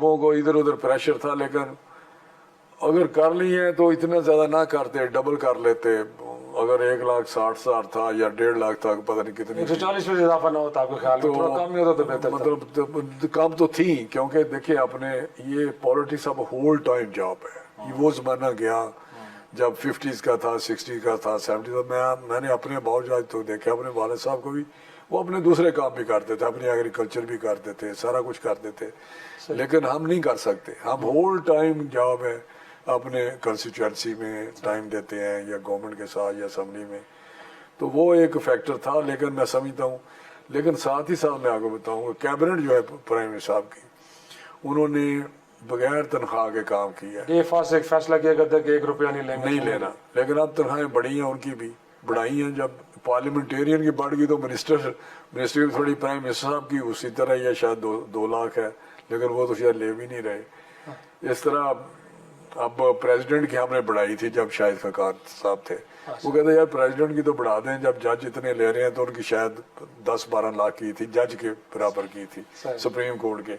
وہ کو ادھر ادھر پریشر تھا، لیکن اگر کر لی ہیں تو اتنا زیادہ نہ کرتے، ڈبل کر لیتے. اگر 1,60,000 تھا یا 1.5 تھا، پتہ نہیں کتنی 140 میں اضافہ نہ ہوتا آپ کے خیال میں؟ تھوڑا کم نہیں ہوتا تو بہتر تھا. مطلب کام تو تھی، کیونکہ دیکھیں اپنے یہ پالیٹکس اب ہول ٹائم جاب ہے. یہ وہ زمانہ گیا جب 50s کا تھا، 60s کا تھا، 70s کا. میں نے اپنے باؤ جاج تو دیکھا، اپنے والد صاحب کو بھی، وہ اپنے دوسرے کام بھی کرتے تھے، اپنی ایگریکلچر بھی کرتے تھے، سارا کچھ کرتے تھے. لیکن ہم نہیں کر سکتے. ہم ہول ٹائم جاب ہے، اپنے کنسٹیچوئنسی میں ٹائم دیتے ہیں یا گورنمنٹ کے ساتھ یا اسمبلی میں. تو وہ ایک فیکٹر تھا. لیکن میں سمجھتا ہوں، لیکن ساتھ ہی ساتھ میں آپ کو بتاؤں کیبنٹ جو ہے پرائم منسٹر صاحب کی، انہوں نے بغیر تنخواہ کے کام کیا ہے. یہ ایک فیصلہ کیا کرتا ہے کہ 1 روپیہ نہیں لینا. لیکن اب تنخواہیں بڑھی ہیں، ان کی بھی بڑھائی ہیں. جب پارلیمنٹیرین کی بڑھ گئی تو منسٹر بھی تھوڑی، پرائم منسٹر صاحب کی اسی طرح یہ شاید 2 لاکھ ہے، لیکن وہ تو شاید لے بھی نہیں رہے. اس طرح اب پریزیڈنٹ کی ہم نے بڑھائی تھی جب شاہد خاقان صاحب تھے. وہ کہتے ہیں یار پریزیڈنٹ کی تو بڑھا دیں، جب جج اتنے لے رہے ہیں تو ان کی شاید 10-12 لاکھ کی تھی، جج کے برابر کی تھی سپریم کورٹ کے.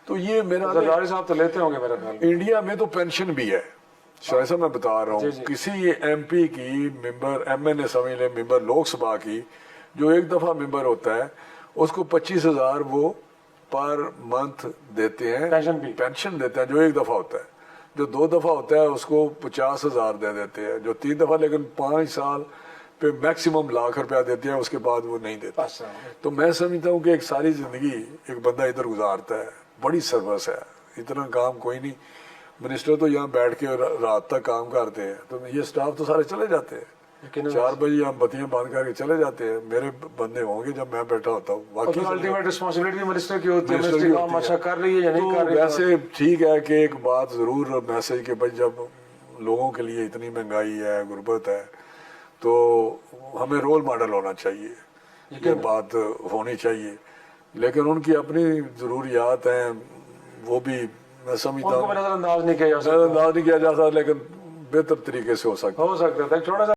تو یہ میرا زرداری صاحب تو لیتے ہوں گے میرا خیال. انڈیا میں تو پینشن بھی ہے شاہ صاحب، میں بتا رہا ہوں. کسی ایم پی کی ممبر، ایم این اے سمجھ لیں، ممبر لوک سبھا کی، جو ایک دفعہ ممبر ہوتا ہے، اس کو 25,000 وہ پر منتھ دیتے ہیں، پینشن دیتے ہیں، جو ایک دفعہ ہوتا ہے. جو 2 دفعہ ہوتا ہے اس کو 50,000 دے دیتے ہیں، جو 3 دفعہ، لیکن 5 سال پہ میکسیمم ₹1,00,000 دیتے ہیں، اس کے بعد وہ نہیں دیتے. تو میں سمجھتا ہوں کہ ایک ساری زندگی ایک بندہ ادھر گزارتا ہے، بڑی سروس ہے، اتنا کام کوئی نہیں. منسٹر تو یہاں بیٹھ کے رات تک کام کرتے ہیں، تو یہ سٹاف تو سارے چلے جاتے ہیں. 4 بجے ہم بتیاں بند کر کے چلے جاتے ہیں. میرے بندے ہوں گے جب میں بیٹھا ہوتا ہوں. واقعی الٹیمیٹ رسپانسبلٹی منسٹر کی ہوتی ہے، منسٹر کام اچھا کر رہی ہے یا نہیں کر رہی. ویسے ٹھیک ہے کہ ایک بات ضرور میسج کہ بھائی جب لوگوں کے لیے اتنی مہنگائی ہے، غربت ہے، تو ہمیں رول ماڈل ہونا چاہیے، یہ بات ہونی چاہیے. لیکن ان کی اپنی ضروریات ہیں، وہ بھی میں سمجھتا ہوں نظر انداز نہیں کیا جا سکتا، لیکن بہتر طریقے سے ہو سکتا ہے. تھوڑا سا